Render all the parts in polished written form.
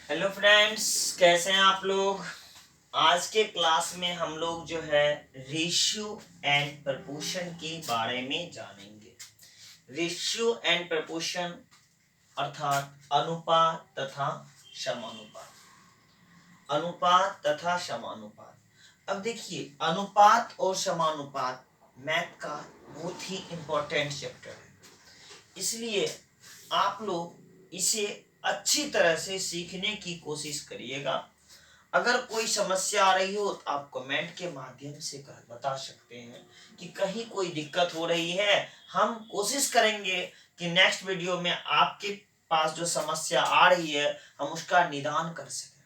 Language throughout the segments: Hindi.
हेलो फ्रेंड्स, कैसे हैं आप लोग। आज के क्लास में हम लोग जो है रेशियो एंड प्रपोर्शन के बारे में जानेंगे। रेशियो एंड प्रपोर्शन अर्थात अनुपात तथा समानुपात। अनुपात तथा समानुपात। अब देखिए, अनुपात और समानुपात मैथ का बहुत ही इंपॉर्टेंट चैप्टर है, इसलिए आप लोग इसे अच्छी तरह से सीखने की कोशिश करिएगा। अगर कोई समस्या आ रही हो तो आप कमेंट के माध्यम से बता सकते हैं कि कहीं कोई दिक्कत हो रही है। हम कोशिश करेंगे कि नेक्स्ट वीडियो में आपके पास जो समस्या आ रही है हम उसका निदान कर सकें।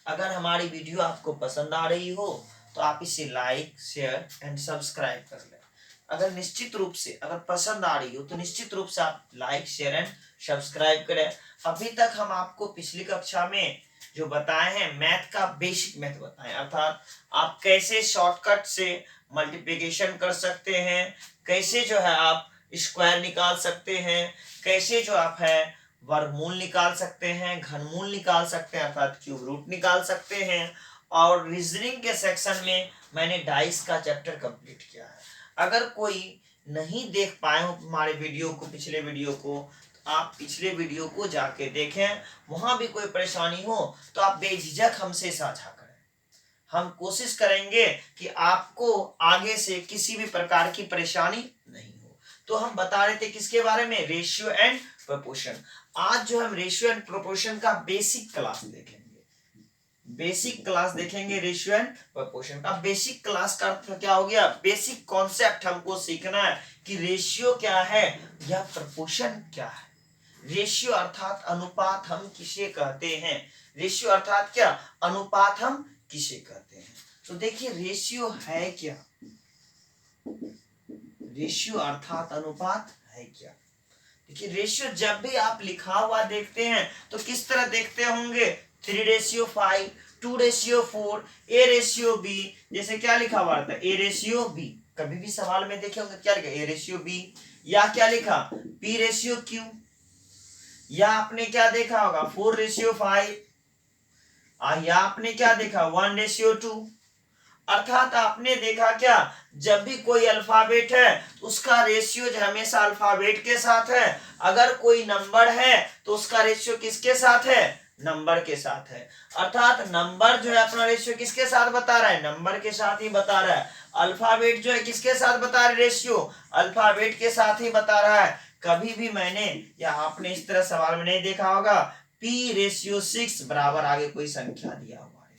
अगर हमारी वीडियो आपको पसंद आ रही हो तो आप इसे लाइक, शेयर एंड सब्सक्राइब कर लें। अगर पसंद आ रही हो तो निश्चित रूप से आप लाइक, शेयर एंड सब्सक्राइब करें। अभी तक हम आपको पिछली कक्षा में जो बताए हैं मैथ का बेसिक मैथ बताएं, अर्थात आप कैसे शॉर्टकट से मल्टीप्लिकेशन कर सकते हैं, कैसे जो है आप स्क्वायर निकाल सकते हैं, कैसे जो आप है वर्गमूल निकाल सकते हैं, घनमूल निकाल सकते हैं अर्थात क्यूब रूट निकाल सकते हैं। और रीजनिंग के सेक्शन में मैंने डाइस का चैप्टर कंप्लीट किया है। अगर कोई नहीं देख पाए हो हमारे वीडियो को, पिछले वीडियो को, तो आप पिछले वीडियो को जाके देखें। वहां भी कोई परेशानी हो तो आप बेझिझक हमसे साझा करें। हम कोशिश करेंगे कि आपको आगे से किसी भी प्रकार की परेशानी नहीं हो। तो हम बता रहे थे किसके बारे में, रेशियो एंड प्रोपोर्शन। आज जो हम रेशियो एंड प्रोपोर्शन का बेसिक क्लास देखेंगे। बेसिक क्लास देखेंगे रेशियो एंड प्रोपोर्शन का। बेसिक क्लास का अर्थ क्या हो गया, बेसिक कॉन्सेप्ट हमको सीखना है कि रेशियो क्या है या प्रोपोर्शन क्या है। रेशियो अर्थात अनुपात हम किसे कहते हैं। रेशियो अर्थात क्या, अनुपात हम किसे कहते हैं। तो देखिए रेशियो है क्या, रेशियो अर्थात अनुपात है क्या। देखिए रेशियो जब भी आप लिखा हुआ देखते हैं तो किस तरह देखते होंगे, 3:5, 2:4, A:B। जैसे क्या लिखा हुआ था, A:B। कभी भी सवाल में देखे होंगे क्या लिखा, A:B, या क्या लिखा, P:Q, या आपने क्या देखा होगा 4:5, या आपने क्या देखा 1:2। अर्थात आपने देखा क्या, जब भी कोई अल्फाबेट है उसका रेशियो हमेशा अल्फाबेट के साथ है। अगर कोई नंबर है तो उसका रेशियो किसके साथ है, नंबर के साथ है। अर्थात नंबर जो है अपना रेशियो किसके साथ बता रहा है, नंबर के साथ ही बता रहा है। अल्फाबेट जो है किसके साथ बता रहा है रेशियो, अल्फाबेट के साथ ही बता रहा है। कभी भी मैंने या आपने इस तरह सवाल में नहीं देखा होगा P:6 बराबर आगे कोई संख्या दिया हुआ है।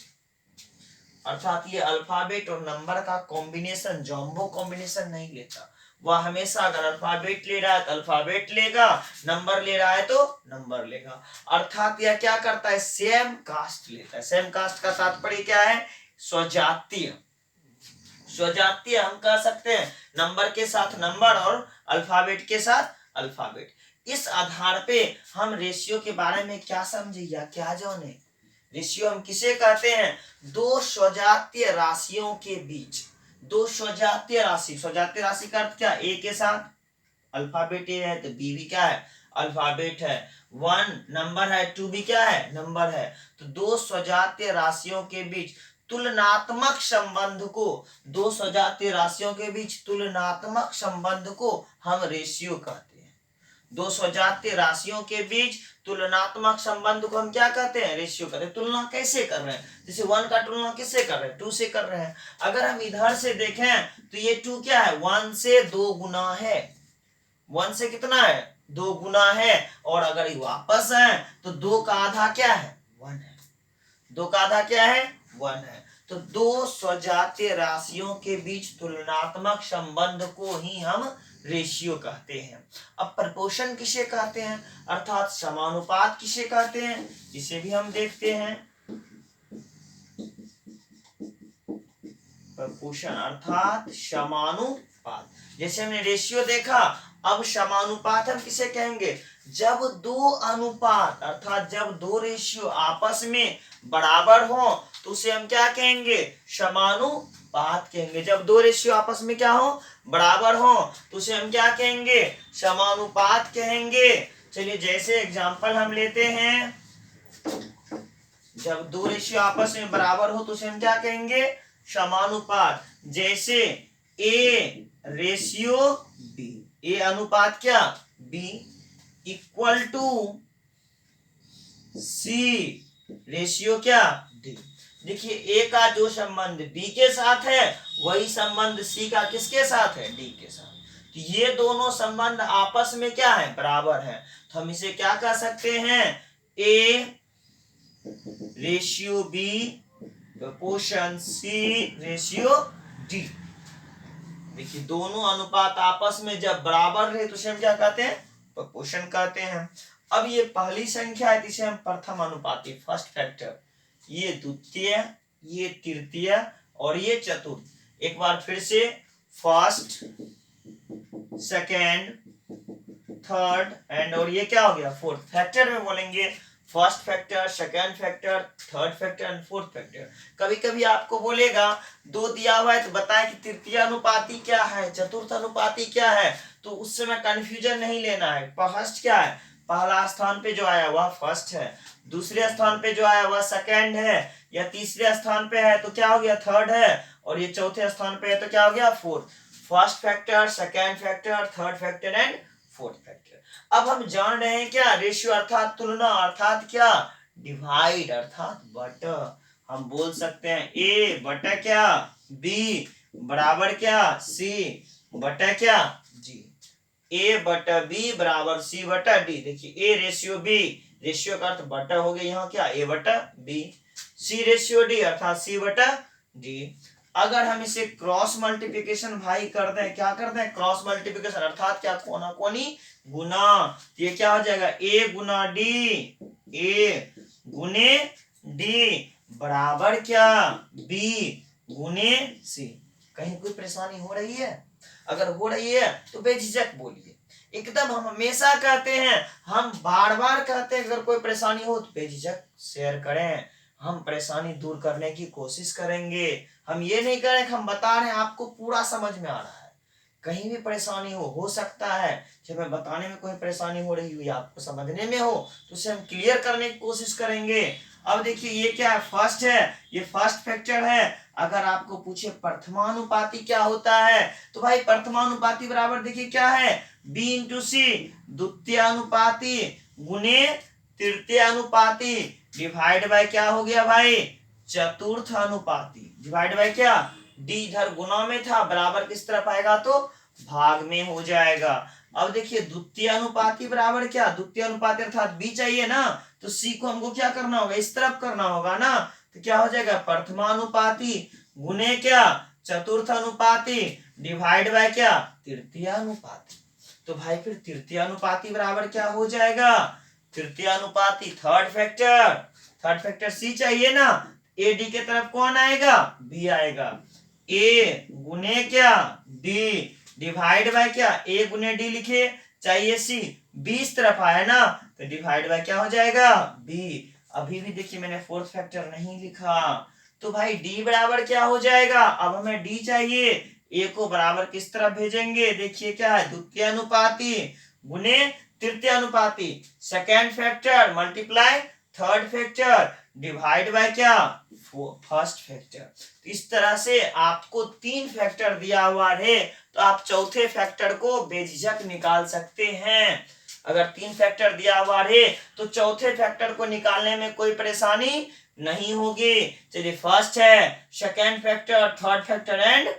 अर्थात ये अल्फाबेट और नंबर का कॉम्बिनेशन, जॉम्बो कॉम्बिनेशन नहीं लेता। वह हमेशा अगर अल्फाबेट ले रहा है तो अल्फाबेट लेगा, नंबर ले रहा है तो नंबर लेगा। अर्थात यह क्या करता है, सेम कास्ट लेता है। सेम कास्ट का तात्पर्य क्या है, स्वजातीय। स्वजातीय हम कह सकते हैं नंबर के साथ नंबर और अल्फाबेट के साथ अल्फाबेट। इस आधार पे हम रेशियो के बारे में क्या समझे या क्या जाने। रेशियो हम किसे कहते हैं, दो स्वजातीय राशियों के बीच, दो स्वजातीय राशि। स्वजातीय राशि का अर्थ क्या, ए के साथ अल्फाबेट ए है तो बी भी क्या है, अल्फाबेट है। 1 नंबर है, 2 भी क्या है, नंबर है। तो दो स्वजातीय राशियों के बीच तुलनात्मक संबंध को, दो स्वजातीय राशियों के बीच तुलनात्मक संबंध को हम रेशियो कहते हैं। दो स्वजातीय राशियों के बीच तुलनात्मक संबंध को हम क्या कहते हैं, रेशियो कहते हैं। तुलना कैसे कर रहे हैं, जैसे 1 का तुलना किससे कर रहे हैं, 2 से कर रहे हैं। अगर हम इधर से देखें तो ये 2 क्या है, 1 से 2 गुना है। 1 से कितना है, 2 गुना है। और अगर ये वापस है तो 2 का आधा क्या है, 1 है। 2 का आधा क्या है, 1 है। तो दो स्वजातीय राशियों के बीच तुलनात्मक संबंध को ही हम रेशियो कहते हैं। अब प्रपोर्शन किसे कहते हैं, अर्थात समानुपात किसे कहते हैं, इसे भी हम देखते हैं। प्रपोर्शन अर्थात समानुपात। जैसे हमने रेशियो देखा, अब समानुपात हम किसे कहेंगे, जब दो अनुपात अर्थात जब दो रेशियो आपस में बराबर हो तो उसे हम क्या कहेंगे, समानुपात कहेंगे। जब दो रेशियो आपस में क्या हो, बराबर हो तो उसे हम क्या कहेंगे, समानुपात कहेंगे। चलिए जैसे एग्जांपल हम लेते हैं, जब दो रेशियो आपस में बराबर हो तो उसे हम क्या कहेंगे, समानुपात। जैसे ए रेशियो बी, ए अनुपात क्या B, equal to C ratio क्या डी। देखिए ए का जो संबंध बी के साथ है वही संबंध सी का किसके साथ है, डी के साथ। तो ये दोनों संबंध आपस में क्या है, बराबर है। तो हम इसे क्या कह सकते हैं, A ratio B proportion C ratio D. देखिए दोनों अनुपात आपस में जब बराबर रहे तो उसे हम क्या कहते हैं, प्रोपोर्शन कहते हैं। अब ये पहली संख्या है जिसे हम प्रथम अनुपाती, फर्स्ट फैक्टर, ये द्वितीय, ये तृतीय और ये चतुर्थ। एक बार फिर से, फर्स्ट, सेकेंड, थर्ड एंड और ये क्या हो गया फोर्थ। फैक्टर में बोलेंगे first factor, second factor, third factor and fourth factor. कभी कभी आपको बोलेगा दो दिया हुआ है तो बताएं कि तृतीय अनुपाती क्या है, चतुर्थ अनुपाती क्या है, तो उस समय कंफ्यूजन नहीं लेना है। फर्स्ट क्या है, पहला स्थान पे जो आया वह फर्स्ट है, दूसरे स्थान पे जो आया वह सेकेंड है, या तीसरे स्थान पे है तो क्या हो गया थर्ड है, और ये चौथे स्थान पे है तो क्या हो गया fourth. First factor, second factor, third factor and fourth factor. अब हम जान रहे हैं क्या, रेशियो अर्थात तुलना, अर्थात क्या डिवाइड, अर्थात बटा। हम बोल सकते हैं ए बटा क्या बी बराबर क्या सी बटा क्या जी। ए बटा बी बराबर सी बटा डी। देखिए ए रेशियो बी, रेशियो का अर्थ बटा हो गया, यहाँ क्या ए बटा बी, सी रेशियो डी अर्थात सी बटा डी। अगर हम इसे क्रॉस मल्टीप्लिकेशन भाई कर दें, क्या कर दें क्रॉस मल्टीप्लिकेशन, अर्थात क्या कोना कोनी गुना, तो ये क्या हो जाएगा ए गुना डी, ए गुने डी बराबर क्या बी गुने सी। कहीं कोई परेशानी हो रही है, अगर हो रही है तो बेझिझक बोलिए। एकदम हम हमेशा कहते हैं, हम बार बार कहते हैं अगर कोई परेशानी हो तो बेझिझक शेयर करें, हम परेशानी दूर करने की कोशिश करेंगे। हम ये नहीं करें कि हम बता रहे हैं आपको पूरा समझ में आ रहा है, कहीं भी परेशानी हो सकता है जब मैं बताने में कोई परेशानी हो रही हो या आपको समझने में हो तो उसे हम क्लियर करने की कोशिश करेंगे। अब देखिए ये क्या है, फर्स्ट है, ये फर्स्ट फैक्टर है। अगर आपको पूछे प्रथमानुपाती क्या होता है, तो भाई प्रथमानुपाती बराबर देखिए क्या है बी इंटू सी, द्वितीयानुपाती गुने तृतीयानुपाती डिवाइड बाय क्या हो गया भाई चतुर्थ अनुपाती, डिवाइड बाय क्या डी इधर गुना में था, बराबर किस तरफ आएगा तो भाग में हो जाएगा। अब देखिए द्वितीय अनुपाती बराबर क्या, द्वितीय अनुपाती अर्थात बी चाहिए ना, तो सी को हमको क्या करना होगा इस तरफ करना होगा ना, तो क्या हो जाएगा प्रथमानुपाती गुने क्या चतुर्थ अनुपाती डिवाइड बाय क्या तृतीय अनुपाती। तो भाई फिर तृतीय अनुपाती बराबर क्या हो जाएगा, तृतीय अनुपाती third factor, third factor C चाहिए ना, ए डी के तरफ कौन आएगा बी आएगा, ए गुने क्या डी डिवाइड बाय क्या ए गुने डी लिखे चाहिए सी, बी इस तरफ आया ना तो डिवाइड बाय क्या हो जाएगा बी। अभी भी देखिए मैंने फोर्थ फैक्टर नहीं लिखा, तो भाई डी बराबर क्या हो जाएगा, अब हमें डी चाहिए, ए को बराबर किस तरफ भेजेंगे, देखिए क्या है द्वितीय अनुपाती गुने तृतीय अनुपाती, second factor multiply third factor divide by क्या फर्स्ट फैक्टर। इस तरह से आपको तीन फैक्टर दिया हुआ है तो आप चौथे फैक्टर को बेझिझक निकाल सकते हैं। अगर तीन फैक्टर दिया हुआ है तो चौथे फैक्टर को निकालने में कोई परेशानी नहीं होगी। चलिए फर्स्ट है, second factor, third factor and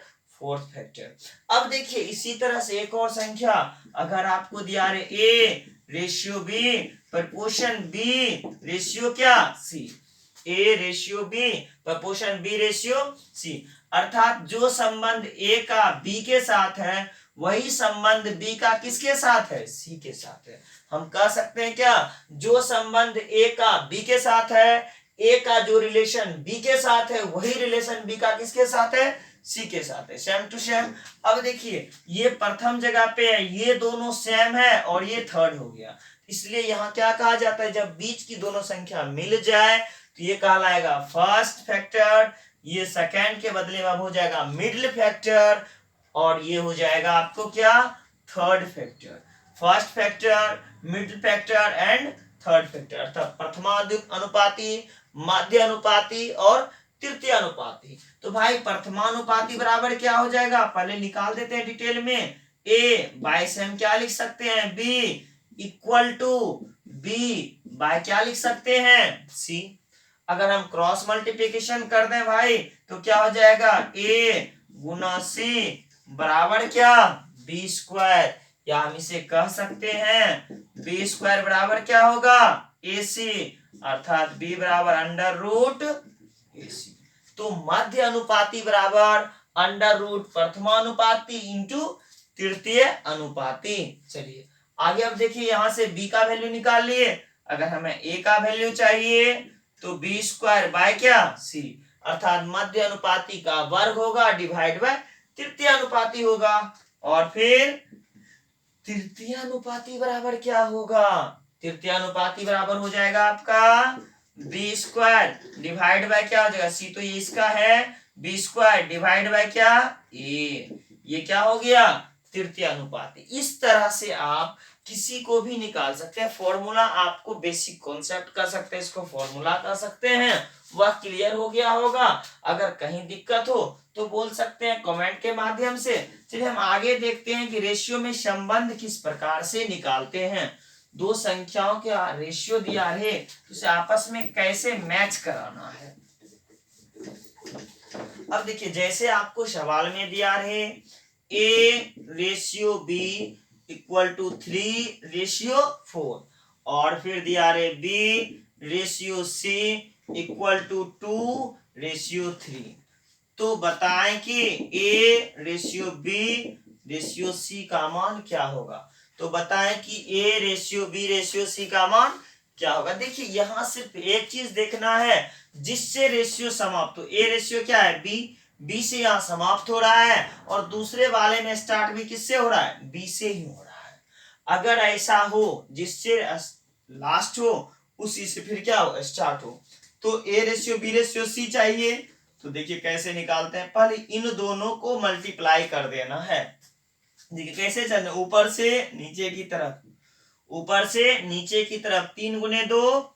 fourth factor. अब देखिए इसी तरह से एक और संख्या अगर आपको दिया है A ratio B proportion B ratio क्या C, A ratio B proportion B ratio C, अर्थात जो संबंध ए का बी के साथ है वही संबंध बी का किसके साथ है सी के साथ है। हम कह सकते हैं क्या, जो संबंध ए का बी के साथ है, ए का जो रिलेशन बी के साथ है वही रिलेशन बी का किसके साथ है सी के साथ है, सेम टू सेम। अब देखिए ये प्रथम जगह पे है, ये दोनों सेम है और ये थर्ड हो गया, इसलिए यहाँ क्या कहा जाता है जब बीच की दोनों संख्या मिल जाए तो ये कहलाएगा फर्स्ट फैक्टर, ये सेकेंड के बदले में अब हो जाएगा मिडिल फैक्टर और ये हो जाएगा आपको क्या third factor. First factor, middle factor and third factor, अर्थात प्रथमाद्विक अनुपाती, माध्य अनुपाती और तृतीय अनुपाती। तो भाई प्रथमानुपाती बराबर क्या हो जाएगा, पहले निकाल देते हैं डिटेल में। ए बाय से हम क्या लिख सकते हैं, B equal to B by क्या लिख सकते हैं, सी। अगर हम क्रॉस मल्टीप्लिकेशन कर दें भाई तो क्या हो जाएगा, ए गुना सी बराबर क्या, बी स्क्वायर, या हम इसे कह सकते हैं बी स्क्वायर बराबर क्या होगा, ए सी, अर्थात बी बराबर अंडर रूट ए सी। तो मध्य अनुपाती बराबर अंडर रूट प्रथमानुपाती इंटू तृतीय अनुपाती। चलिए आगे अब देखिए, यहां से b का वैल्यू निकाल लिए, अगर हमें a का वैल्यू चाहिए तो बी स्क्वायर बाय क्या, सी, अर्थात मध्य अनुपाती का वर्ग होगा डिवाइड बाय तृतीय अनुपाती होगा। और फिर तृतीय अनुपाती बराबर क्या होगा, तृतीय अनुपाती बराबर हो जाएगा आपका बी स्क्वायर डिवाइड बाय क्या हो जाएगा, सी तो ये इसका है, बी स्क्वायर डिवाइड बाय क्या, ए, ये क्या हो गया, तृतीय अनुपाती। इस तरह से आप किसी को भी निकाल सकते हैं। फॉर्मूला आपको बेसिक कॉन्सेप्ट कर सकते हैं, इसको फॉर्मूला कर सकते हैं, वह क्लियर हो गया होगा। अगर कहीं दिक्कत हो तो बोल सकते हैं कमेंट के माध्यम से। चलिए हम आगे देखते हैं कि रेशियो में संबंध किस प्रकार से निकालते हैं। दो संख्याओं का रेशियो दिया है तो उसे आपस में कैसे मैच कराना है। अब देखिए, जैसे आपको सवाल में दिया है A ratio B equal to 3:4, और फिर दिया रहे B ratio C equal to 2:3। तो बताएं कि A ratio B ratio C का मान क्या होगा। तो बताएं कि A ratio B ratio C का मान क्या होगा। देखिए यहां सिर्फ एक चीज देखना है, जिससे रेशियो समाप्त हो। ए रेशियो क्या है, बी से यहाँ समाप्त हो रहा है, और दूसरे वाले में स्टार्ट भी किससे हो रहा है, बी से ही हो रहा है। अगर ऐसा हो जिससे लास्ट हो उसी से फिर क्या हो, स्टार्ट हो। तो A ratio B ratio C चाहिए, तो देखिए कैसे निकालते हैं। पहले इन दोनों को मल्टीप्लाई कर देना है। देखिए कैसे चलना, ऊपर से नीचे की तरफ, ऊपर से नीचे की तरफ 3 गुने 2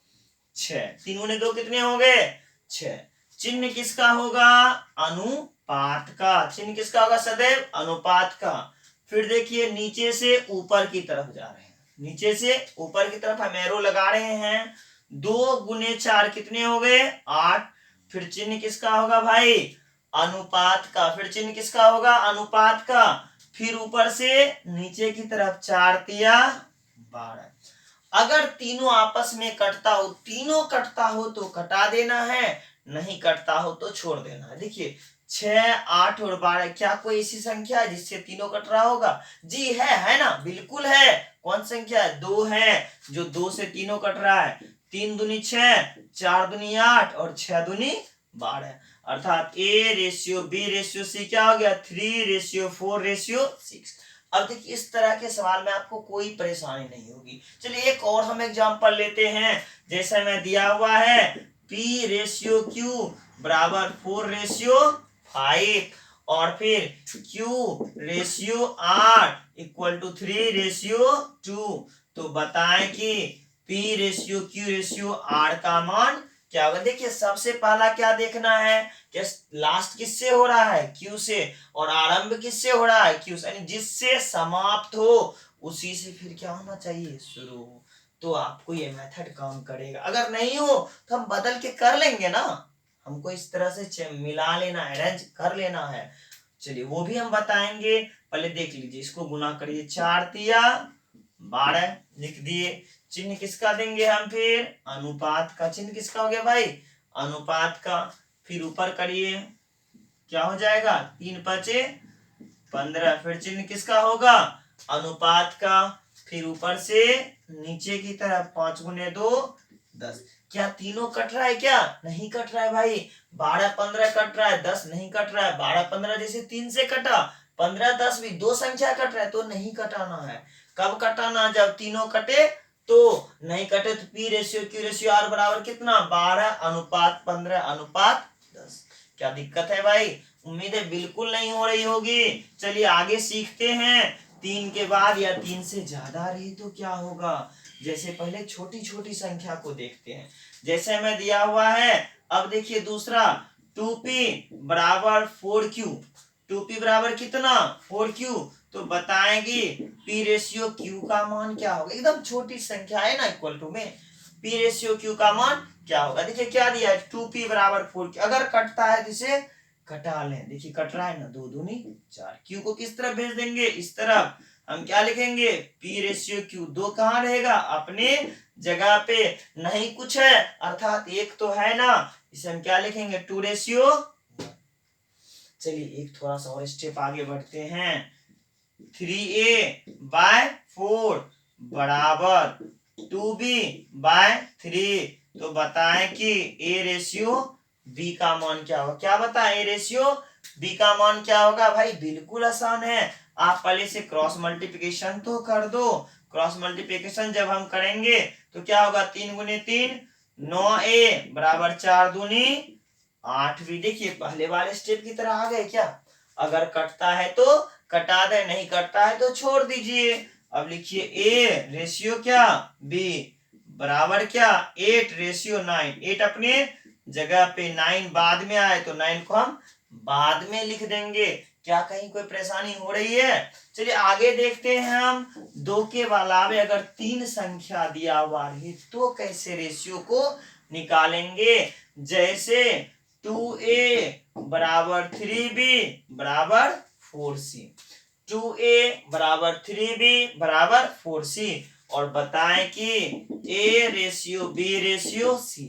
6, 3 गुने 2 कितने हो गए, 6। चिन्ह किसका होगा, अनुपात का। चिन्ह किसका होगा, सदैव अनुपात का। फिर देखिए नीचे से ऊपर की तरफ जा रहे हैं, नीचे से ऊपर की तरफ हम एरो लगा रहे हैं। 2 गुने 4 कितने हो गए, 8। फिर चिन्ह किसका होगा भाई, अनुपात का। फिर चिन्ह किसका होगा, अनुपात का। फिर ऊपर से नीचे की तरफ 4 तिया 12। अगर तीनों आपस में कटता हो, तीनों कटता हो तो कटा देना है, नहीं कटता हो तो छोड़ देना है। देखिए 6, 8 और 12, क्या कोई ऐसी संख्या है जिससे तीनों कट रहा होगा, जी है ना, बिल्कुल है। कौन संख्या है, 2 है, जो 2 से तीनों कट रहा है। 3 दूनी 6, 4 दूनी 8 और 6 दूनी 12, अर्थात A ratio B ratio C क्या हो गया, 3:4:6। अब देखिए इस तरह के सवाल में आपको कोई परेशानी नहीं होगी। चलिए एक और हम एग्जांपल लेते हैं, जैसे में दिया हुआ है P रेशियो Q बराबर 4:5, और फिर Q ratio R equal to 3:2। तो बताएं कि P ratio Q ratio R का मान क्या होगा। देखिए सबसे पहला क्या देखना है कि लास्ट किससे हो रहा है, Q से, और आरंभ किससे हो रहा है, Q से, यानी जिससे समाप्त हो उसी से फिर क्या होना चाहिए, शुरू हो। तो आपको ये मेथड काम करेगा। अगर नहीं हो तो हम बदल के कर लेंगे ना, हमको इस तरह से मिला लेना, अरेंज कर लेना है। चलिए वो भी हम बताएंगे, पहले देख लीजिए। इसको गुना करिए, 4 तिया 12 लिख दिए। चिन्ह किसका देंगे हम, फिर अनुपात का। चिन्ह किसका हो गया भाई, अनुपात का। फिर ऊपर करिए, क्या हो जाएगा, 3×5=15। फिर चिन्ह किसका होगा, अनुपात का। फिर ऊपर से नीचे की तरफ 5 गुने 2 10। क्या तीनों कट रहा है, क्या नहीं कट रहा है भाई। 12-15 कट रहा है, 10 नहीं कट रहा है। 12-15 जैसे 3 से कटा, 15-10 भी 2 संख्या कट रहा है तो नहीं कटाना है। कब कटाना, जब तीनों कटे। तो नहीं कटे तो P ratio Q ratio R बराबर कितना, 12:15:10। क्या दिक्कत है भाई, उम्मीद है बिल्कुल नहीं हो रही होगी। चलिए आगे सीखते हैं। 3 के बाद या 3 से ज्यादा रही तो क्या होगा, जैसे पहले छोटी छोटी संख्या को देखते हैं, जैसे हमें दिया हुआ है। अब देखिए दूसरा 2p बराबर 4q, 2p बराबर कितना 4q, तो बताएंगे p रेशियो q का मान क्या होगा। एकदम छोटी संख्या है ना, इक्वल टू में p रेशियो q का मान क्या होगा। देखिए क्या दिया है 2p बराबर 4q, अगर कटता है तो इसे कटा लें। देखिए कट रहा है ना, 2 दूनी 4, q को किस तरफ भेज देंगे, इस तरफ। हम क्या लिखेंगे p रेशियो q, 2 कहाँ रहेगा अपने जगह पे, नहीं कुछ है अर्थात एक तो है ना, इसे हम क्या लिखेंगे 2 रेशियो। चलिए एक थोड़ा सा और स्टेप आगे बढ़ते हैं। 3a बाय 4 बराबर 2b बाय 3, तो बताएं कि a रेशियो b का मान क्या होगा। क्या बताएं, a रेशियो b का मान क्या होगा। भाई बिल्कुल आसान है, आप पहले से क्रॉस मल्टीप्लिकेशन तो कर दो। क्रॉस मल्टीप्लिकेशन जब हम करेंगे तो क्या होगा, 3 गुने 3 9a बराबर 4 दूनी 8 भी। देखिए पहले वाले स्टेप की तरह आ गए क्या। अगर कटता है तो कटा दे, नहीं कटता है तो छोड़ दीजिए। अब लिखिए a रेशियो क्या b बराबर क्या 8 रेशियो 9, 8 अपने जगह पे, 9 बाद में आए तो 9 को हम बाद में लिख देंगे। क्या कहीं कोई परेशानी हो रही है। चलिए आगे देखते हैं हम। 2 के अलावे अगर 3 संख्या दिया हुआ है तो कैसे रेशियो को निकालेंगे। जैसे 2a बराबर 3b बराबर 4c, 2a बराबर 3b बराबर 4c, और बताएं कि a ratio b ratio c।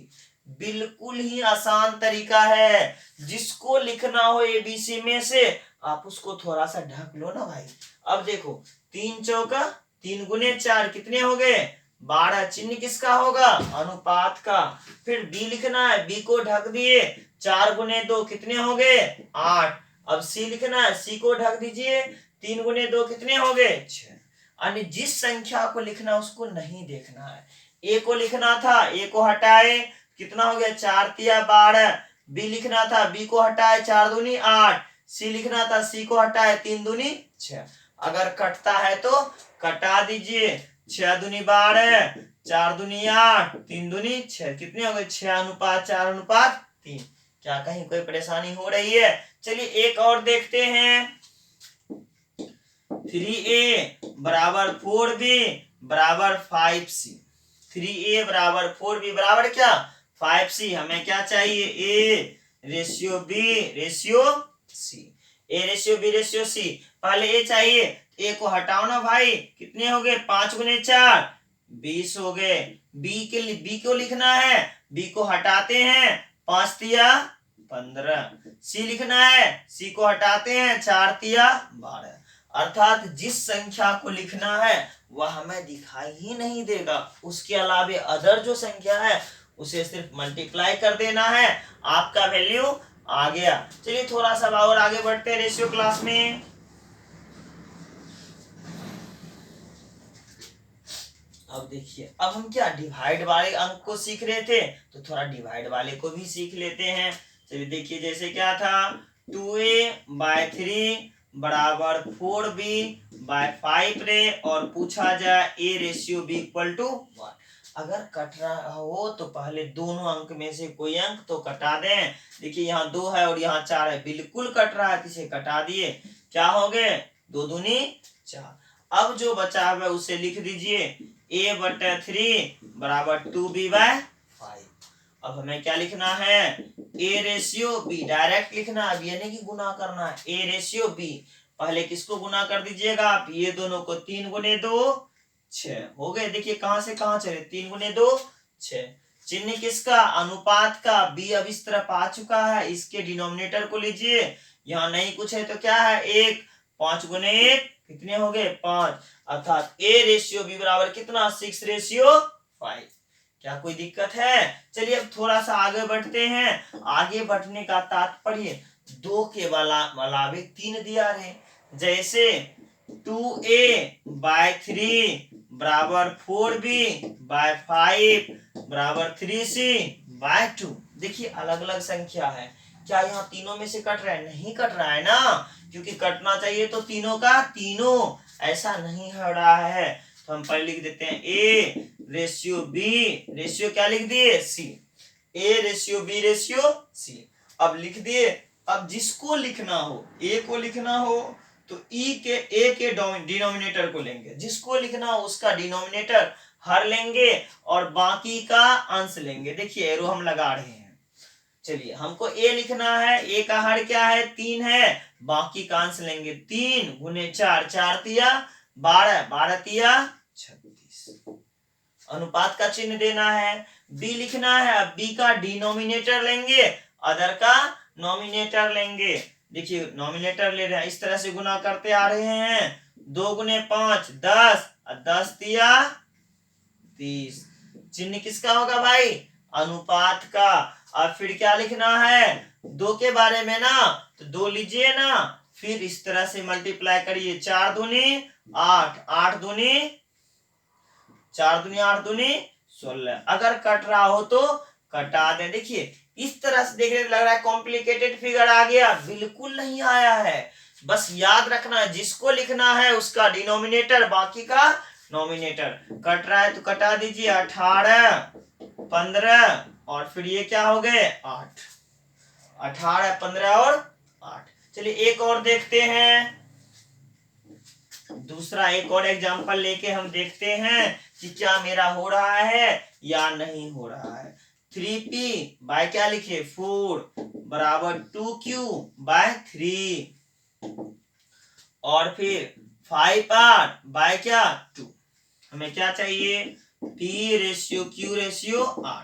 बिल्कुल ही आसान तरीका है, जिसको लिखना हो एबीसी में से आप उसको थोड़ा सा ढक लो ना भाई। अब देखो 3 चौका 3 गुने 4 कितने हो गए 12, चिन्ह किसका होगा अनुपात का। फिर b लिखना है, b को ढक दिए, 4 गुने 2 कितने हो गए 8। अब c लिखना है, c को ढक दीजिए, 3 गुने 2 कितने हो गए 6। यानी जिस संख्या को लिखना उसको नहीं देखना है। a को लिखना था, a को हटाए कितना हो गया 4 तिया 12। b लिखना था, b को हटाए 4 दूनी 8। c लिखना था, c को हटाए 3 दूनी 6। अगर कटता है तो कटा दीजिए, 6 दूनी 12 4 दूनी 8 3 दूनी 6, कितने हो गए 6 अनुपात 4 अनुपात 3। क्या कहीं कोई परेशानी हो रही है। चलिए एक और देखते हैं। 3a बराबर 4b बराबर 5c, 3a बराबर 4b बराबर क्या 5c। हमें क्या चाहिए a ratio b ratio c, a ratio b ratio c। पहले a चाहिए, a को हटाओ ना भाई, कितने हो गए 5 गुने 4 20 हो गए। b को लिखना है, b को हटाते हैं 5 तिया 15। c लिखना है, c को हटाते हैं 4 तिया 12। अर्थात जिस संख्या को लिखना है वह हमें दिखाई ही नहीं देगा, उसके अलावे अदर जो संख्या है उसे सिर्फ मल्टीप्लाई कर देना है, आपका वैल्यू आ गया। चलिए थोड़ा सा और आगे बढ़ते हैं रेशियो क्लास में। अब देखिए, अब हम क्या डिवाइड वाले अंक को सीख रहे थे, तो थोड़ा डिवाइड वाले को भी सीख लेते हैं। चलिए देखिए जैसे क्या था 2a बाय 3 बराबर 4b बाय 5 रे, और पूछा जाए a ratio b equal to 1। अगर कट रहा हो तो पहले दोनों अंक में से कोई अंक तो कटा दें। देखिए यहाँ 2 है और यहाँ 4 है, बिल्कुल कट रहा है, इसे कटा दिए, क्या हो गए 2 दूनी 4। अब जो बचा हुआ उसे लिख दीजिए a बटा 3 बराबर 2b बाय 5। अब हमें क्या लिखना है a रेशियो b, डायरेक्ट लिखना है, ये नहीं कि गुना करना है। a रेशियो b, पहले किसको गुना कर दीजिएगा आप, ये दोनों को 3 गुने 2 6 हो गए। देखिए कहां से कहां चले, 3 गुने 2 6। चिन्ह किसका अनुपात का, b अब इस तरफ आ चुका है, इसके डिनोमिनेटर को लीजिए, यहाँ नहीं कुछ है तो क्या है 1, 5 गुने 1 कितने हो गए 5। अर्थात a रेशियो b बराबर कितना 6 रेशियो 5। क्या कोई दिक्कत है। चलिए अब थोड़ा सा आगे बढ़ते हैं। आगे बढ़ने का तात्पर्य 2 के अलावे 3 दिया रहे, जैसे 2a बाय 3 बराबर 4b बाय 5 बराबर 3c बाय 2। देखिए अलग अलग संख्या है, क्या यहाँ तीनों में से कट रहा है, नहीं कट रहा है ना, क्योंकि कटना चाहिए तो तीनों का तीनों, ऐसा नहीं हो रहा है। तो हम पहले लिख देते हैं a रेशियो बी रेशियो क्या लिख दिए C, A ratio B ratio C. अब लिख दिए। अब जिसको लिखना हो, ए को लिखना हो तो ए के डिनोमिनेटर को लेंगे, जिसको लिखना हो उसका डिनोमिनेटर हर लेंगे और बाकी का अंश लेंगे। देखिए एरो हम लगा रहे हैं। चलिए हमको ए लिखना है, ए का हर क्या है 3 है, बाकी का अंश लेंगे 3 गुने 4, 4 तिया 12, 12 तिया 36। अनुपात का चिन्ह देना है। बी लिखना है, अब बी का डिनोमिनेटर लेंगे, अदर का नॉमिनेटर लेंगे। देखिए नॉमिनेटर ले रहे हैं, इस तरह से गुना करते आ रहे हैं। 2 गुने 5 10, 10 तिया 30। चिन्ह किसका होगा भाई, अनुपात का। अब फिर क्या लिखना है, 2 के बारे में ना, तो 2 लीजिए ना, फिर इस तरह से मल्टीप्लाई करिए। 4 दूनी 8, 8 दूनी 4 दूनी 8 दूनी 16। अगर कट रहा हो तो कटा दें। देखिए इस तरह से देखने लग रहा है कॉम्प्लिकेटेड फिगर आ गया, बिल्कुल नहीं आया है। बस याद रखना है जिसको लिखना है उसका डिनोमिनेटर, बाकी का नॉमिनेटर। कट रहा है तो कटा दीजिए। 18 15 और फिर ये क्या हो गए 8, 18 15 और 8। चलिए एक और देखते हैं, दूसरा एक और एग्जांपल लेके हम देखते हैं कि क्या मेरा हो रहा है या नहीं हो रहा है। 3p बाय क्या लिखे 4 बराबर 2q बाय 3 और फिर 5r बाय क्या 2। हमें क्या चाहिए p ratio q ratio r।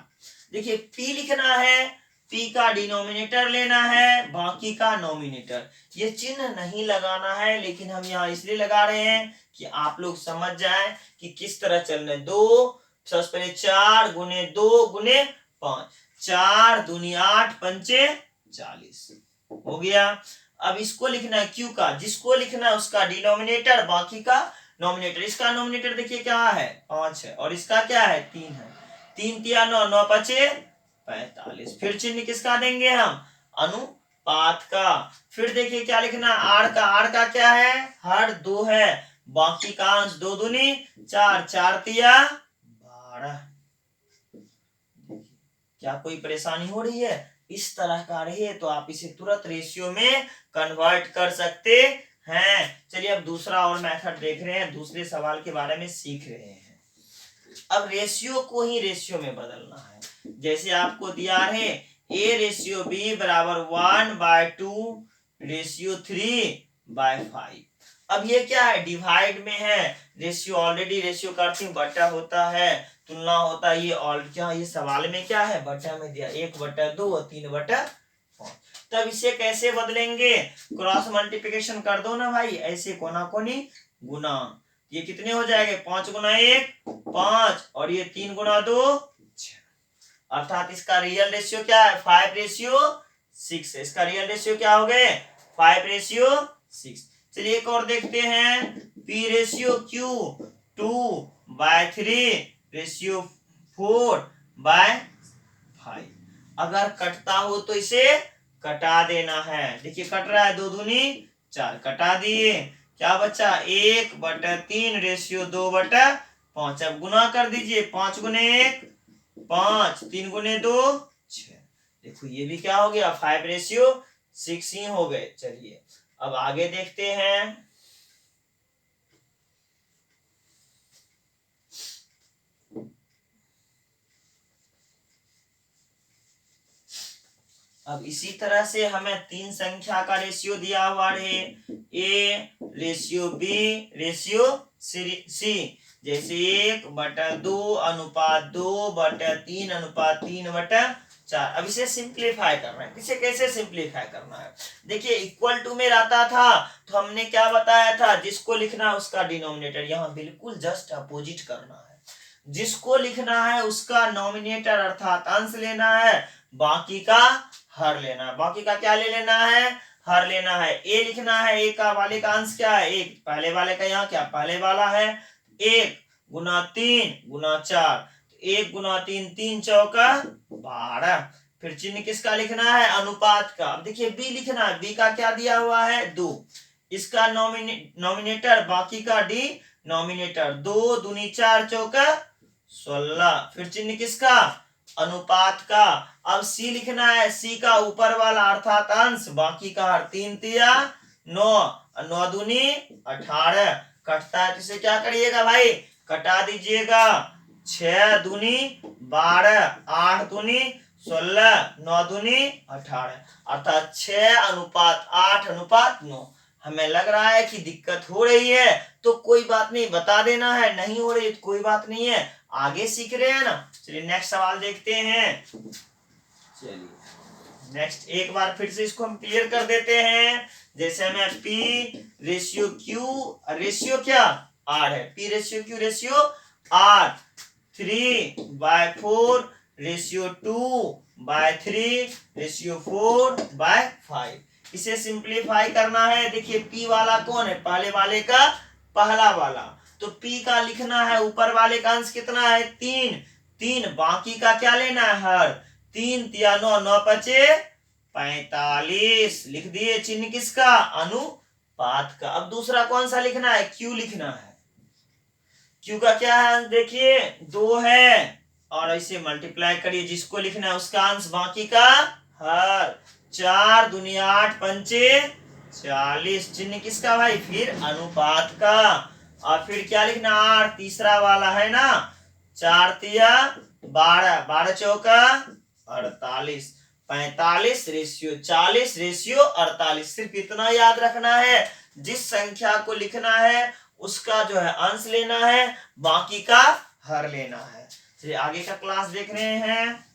देखिए p लिखना है, p का डिनोमिनेटर लेना है, बाकी का नॉमिनेटर। ये चिन्ह नहीं लगाना है, लेकिन हम यहाँ इसलिए लगा रहे हैं कि आप लोग समझ जाएं कि किस तरह चलना है। 2 सबसे पहले 4 गुने 2 गुने 5, 4 दूनी 8 पंचे 40 हो गया। अब इसको लिखना है q का, जिसको लिखना है उसका डिनोमिनेटर, बाकी का नॉमिनेटर। इसका नॉमिनेटर देखिए क्या है 5 है और इसका क्या है 3 है। 3 तिया 9, 9 पचे 45। फिर चिन्ह किसका देंगे हम, अनुपात का। फिर देखिए क्या लिखना आर का, आर का क्या है हर 2 है, बाकी का अंश 2 दूनी 4, 4 तिया 12। क्या कोई परेशानी हो रही है, इस तरह का रही है तो आप इसे तुरंत रेशियो में कन्वर्ट कर सकते हैं। चलिए अब दूसरा और मेथड देख रहे हैं, दूसरे सवाल के बारे में सीख रहे हैं। अब रेशियो को ही रेशियो में बदलना है। जैसे आपको दिया है a रेशियो b बराबर 1/2 रेशियो 3/5। अब ये क्या है डिवाइड में है, रेशियो ऑलरेडी रेशियो करते हैं बटा होता है, तुलना होता है। ये ऑल क्या ये सवाल में क्या है बटा में दिया 1/2 और 3/5। तब इसे कैसे बदलेंगे, क्रॉस मल्टीप्लिकेशन कर दो ना भाई, ऐसे कोना कोनी गुना। ये कितने हो जाएंगे 5 गुना 1 5 और ये 3 गुना 2 6। अर्थात इसका रियल रेशियो क्या है 5/6 है। इसका रियल रेशियो क्या हो गए 5/6। चलिए एक और देखते हैं, p रेशियो q 2/3 रेशियो 4/5। अगर कटता हो तो इसे कटा देना है। देखिए कट रहा है 2 दूनी 4, कटा दिए। क्या बचा 1/3 रेशियो 2/5। अब गुना कर दीजिए 5 गुने 1 5, 3 गुने 2 6। देखो ये भी क्या हो गया 5/6 ही हो गए। चलिए अब आगे देखते हैं। अब इसी तरह से हमें 3 संख्या का रेशियो दिया हुआ है, a ratio b ratio c। जैसे 1/2 अनुपात 2/3 अनुपात 3/4। अब इसे सिंप्लीफाई करना है। इसे कैसे सिंप्लीफाई करना है, देखिए इक्वल टू में रहता था तो हमने क्या बताया था, जिसको लिखना है उसका डिनोमिनेटर। यहाँ बिल्कुल जस्ट अपोजिट करना है, जिसको लिखना है उसका नॉमिनेटर अर्थात अंश लेना है, बाकी का हर लेना है। बाकी का क्या ले लेना है हर लेना है। ए लिखना है, ए का वाले का अंश क्या है 1, पहले वाले का यहाँ क्या पहले वाला है 1 गुना 3 गुना 4, 1 गुना 3 3 चौका 12। फिर चिन्ह किसका लिखना है अनुपात का। अब देखिए बी लिखना है, बी का क्या दिया हुआ है 2, इसका नॉमिनेटर बाकी का डिनोमिनेटर 2 दूनी 4 चौका 16। फिर चिन्ह किसका? अनुपात का। अब सी लिखना है, सी का ऊपर वाला अर्थात अंश, बाकी का हर 3 तिया 9, 9 दूनी 18। कटता है तो इसे क्या करिएगा भाई? कटा दीजिएगा। 6 दूनी 12, 8 दूनी 16, 9 दूनी 18, अर्थात 6 अनुपात 8 अनुपात 9। हमें लग रहा है कि दिक्कत हो रही है तो कोई बात नहीं, बता देना है। नहीं हो रही तो कोई बात नहीं है, आगे सीख रहे हैं ना। चलिए नेक्स्ट सवाल देखते हैं। चलिए नेक्स्ट एक बार फिर से इसको हम क्लियर कर देते हैं। जैसे हमें P रेशियो Q, रेशियो क्या R है, P ratio Q ratio R, 3/4 ratio 2/3 ratio 4/5। इसे सिंप्लीफाई करना है। देखिए P वाला कौन है? पहले वाले का पहला वाला, तो P का लिखना है ऊपर वाले का अंश कितना है? 3, बाकी का क्या लेना है? हर 3 तिया 9, 9 पचे 45। लिख दिए। चिन्ह किसका? अनुपात का। अब दूसरा कौन सा लिखना है? Q लिखना है। Q का क्या है अंश? देखिए 2 है, और ऐसे मल्टीप्लाई करिए, जिसको लिखना है उसका अंश बाकी का हर। 4 दूनी 8 पंचे 40। चिन्ह किसका भाई? फिर अनुपात का। और फिर क्या लिखना? 8 तीसरा वाला है ना, 4 तिया 12, 12 चौका 48, 45 रेशियो 40 रेशियो 48। सिर्फ इतना याद रखना है, जिस संख्या को लिखना है उसका जो है अंश लेना है, बाकी का हर लेना है। चलिए आगे का क्लास देख रहे हैं।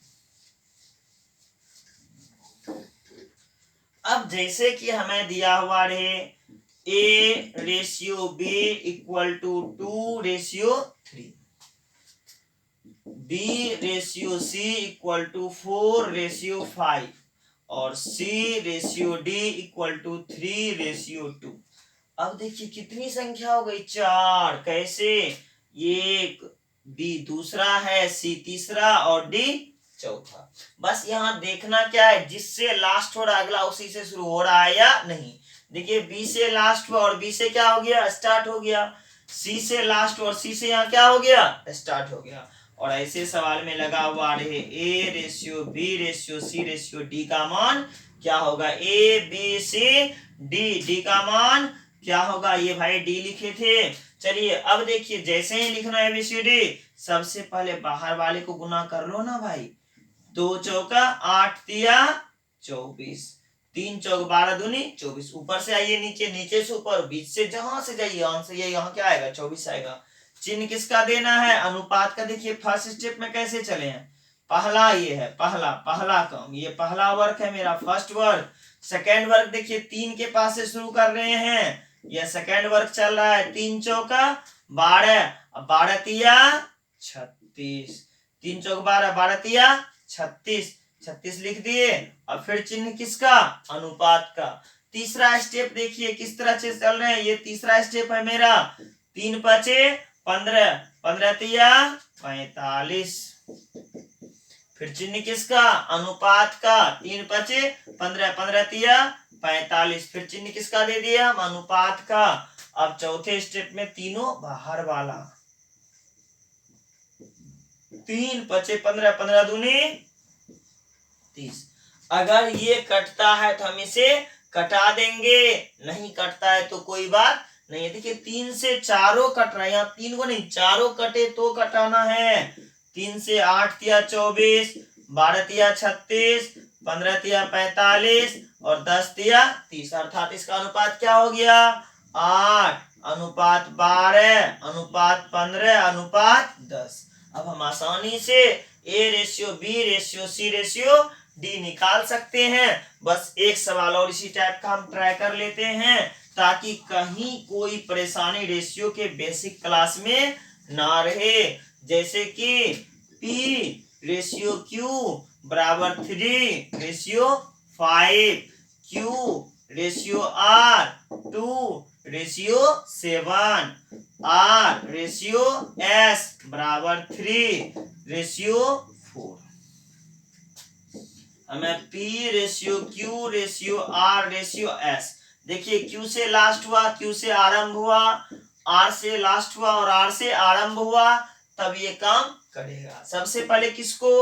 अब जैसे कि हमें दिया हुआ रहे A ratio B equal to 2 ratio 3, B ratio C equal to 4 ratio 5, और C ratio D equal to 3 ratio 2। अब देखिए कितनी संख्या हो गई? 4। कैसे? 1 B दूसरा है, C तीसरा और D चौथा। बस यहाँ देखना क्या है, जिससे लास्ट हो रहा है अगला उसी से शुरू हो रहा है या नहीं। देखिए B से लास्ट हुआ और B से क्या हो गया? स्टार्ट हो गया। C से लास्ट और C से यहाँ क्या हो गया? स्टार्ट हो गया। और ऐसे सवाल में लगा हुआ रहे A ratio B ratio C ratio D का मान क्या होगा? A B C D का मान क्या होगा? ये भाई D लिखे थे। चलिए अब देखिए, जैसे ही लिखना है ABCD, सबसे पहले बाहर वाले को गुना कर लो ना भाई। 2 चौका 8 तिया 24, 3 चौक 12 दूनी 24। ऊपर से आइए नीचे, नीचे से ऊपर, बीच से जहां से जाइए आंसर ये यहाँ क्या आएगा? 24 आएगा। चिन्ह किसका देना है? अनुपात का। देखिए फर्स्ट स्टेप में कैसे चले हैं? पहला ये है, पहला काम, ये पहला वर्क है मेरा, फर्स्ट वर्क। सेकेंड वर्क देखिए 3 के पास से शुरू कर रहे हैं, यह सेकेंड वर्क चल रहा है। 3 चौका 12, 12 तिया 36, 3 चौक 12, 12 तिया 36, 36 लिख दिए। और फिर चिन्ह किसका? अनुपात का। तीसरा स्टेप देखिए किस तरह से चल रहे हैं। ये तीसरा स्टेप है मेरा। 3 पचे 15, 15 तिया 45। फिर चिन्ह किसका? अनुपात का। 3 पचे 15, 15 तिया 45। फिर चिन्ह किसका दे दिया? हम अनुपात का। अब चौथे स्टेप में तीनों बाहर वाला। 3 पचे 15, 15 दूनी 30। अगर ये कटता है तो हम इसे कटा देंगे, नहीं कटता है तो कोई बात नहीं है। देखिए 3 से चारों कट रहा है, यहाँ 3 को नहीं, चारों कटे तो कटाना है। 3 से 8 तिया 24, 12 तिया 36, 15 तिया 45 और 10 तिया 30। अर्थात इसका अनुपात क्या हो गया? 8 अनुपात 12 अनुपात 15 अनुपात 10। अब हम आसानी से A ratio B ratio C ratio D निकाल सकते हैं। बस एक सवाल और इसी टाइप का हम ट्राई कर लेते हैं, ताकि कहीं कोई परेशानी रेशियो के बेसिक क्लास में ना रहे। जैसे कि P रेशियो Q बराबर 3 ratio 5, Q ratio R 2 ratio 7, R ratio S बराबर 3 रेशियो 4। हमें P ratio Q ratio R ratio S, देखिए Q से लास्ट हुआ, Q से आरंभ हुआ, R से लास्ट हुआ और R से आरंभ हुआ, तब ये काम करेगा। सबसे पहले किसको,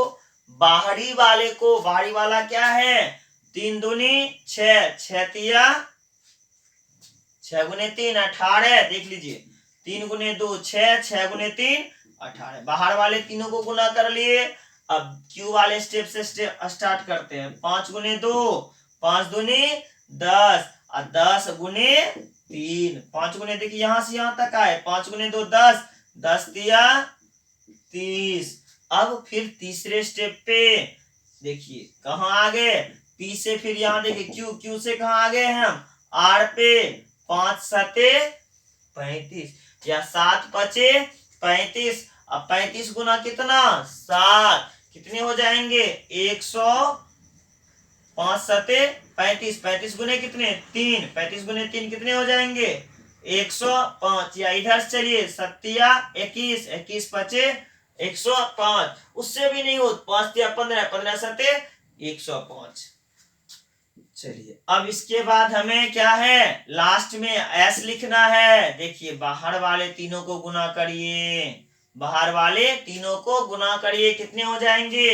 बाहरी वाले को। बाहरी वाला क्या है, 3 दूनी 6, 6 तिया 6 गुने 3 18, देख लीजिए 3 गुने 2 6, 6 गुने 3 18। बाहर वाले तीनों को गुना कर लिए। अब क्यू वाले स्टेप से स्टार्ट करते हैं। 5 गुने 2 5 दूनी 10 और 10 गुने 3। 5 गुने, देखिए यहां से यहां तक आए, 5 गुने 2 10, 10 तिया 30। अब फिर तीसरे स्टेप पे देखिए कहाँ आ गए, पी से फिर यहाँ देखिए क्यू, क्यू से कहाँ आ गए हम, आर पे। 5 सते 35 या 7 पचे 35। अब 35 गुना कितना 7, कितने हो जाएंगे 100। 5 सते 35, 35 गुने कितने 3, 35 गुने 3 कितने हो जाएंगे 105। या इधर से चलिए सत्या 21, 21 पचे 105, उससे भी नहीं हो 5 या 15, 15 सते 105। चलिए अब इसके बाद हमें क्या है, लास्ट में एस लिखना है। देखिए बाहर वाले तीनों को गुना करिए, बाहर वाले तीनों को गुना करिए, कितने हो जाएंगे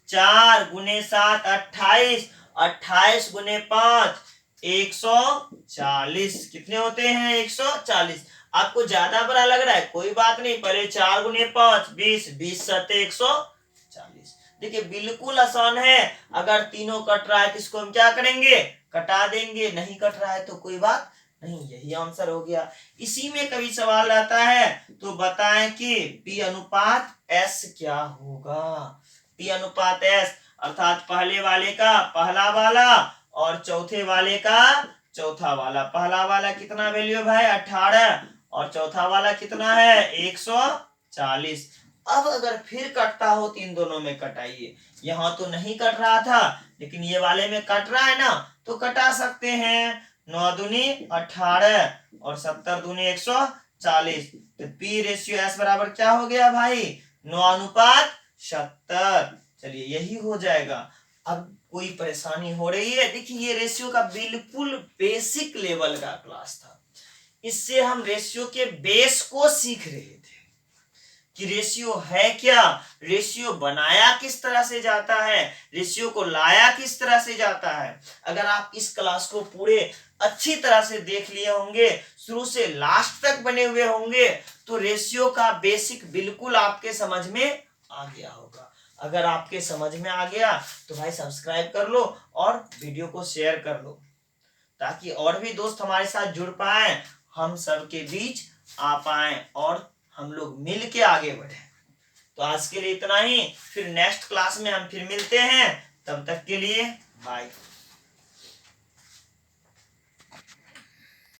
4 गुने 7 28, 28 गुने 5 140, कितने होते हैं 140। आपको ज्यादा बड़ा लग रहा है, कोई बात नहीं, पहले 4 गुने 5 20, 20 सते 140। देखिए बिल्कुल आसान है। अगर तीनों कट रहा है तो इसको हम क्या करेंगे, कटा देंगे, नहीं कट रहा है तो कोई बात नहीं, यही आंसर हो गया। इसी में कभी सवाल आता है तो बताएं कि P अनुपात S क्या होगा। P अनुपात S अर्थात पहले वाले का पहला वाला और चौथे वाले का चौथा वाला। पहला वाला कितना वैल्यू है भाई 18 और चौथा वाला कितना है 140। अब अगर फिर कटता हो तो इन दोनों में कटाइए। यहाँ तो नहीं कट रहा था लेकिन ये वाले में कट रहा है ना, तो कटा सकते हैं। 9 दूनी 18 और 70 दूनी 140। तो P रेशियो S बराबर क्या हो गया भाई 9 अनुपात 70। चलिए यही हो जाएगा। अब कोई परेशानी हो रही है, देखिए ये रेशियो का बिल्कुल बेसिक लेवल का क्लास था। इससे हम रेशियो के बेस को सीख रहे थे कि रेशियो है क्या, रेशियो बनाया किस तरह से जाता है, रेशियो को लाया किस तरह से जाता है। अगर आप इस क्लास को पूरे अच्छी तरह से देख लिए होंगे, शुरू से लास्ट तक बने हुए होंगे, तो रेशियो का बेसिक बिल्कुल आपके समझ में आ गया होगा। अगर आपके समझ में आ गया तो भाई सब्सक्राइब कर लो और वीडियो को शेयर कर लो, ताकि और भी दोस्त हमारे साथ जुड़ पाए, हम सबके बीच आ पाए और हम लोग मिल के आगे बढ़े। तो आज के लिए इतना ही, फिर नेक्स्ट क्लास में हम फिर मिलते हैं, तब तक के लिए बाय।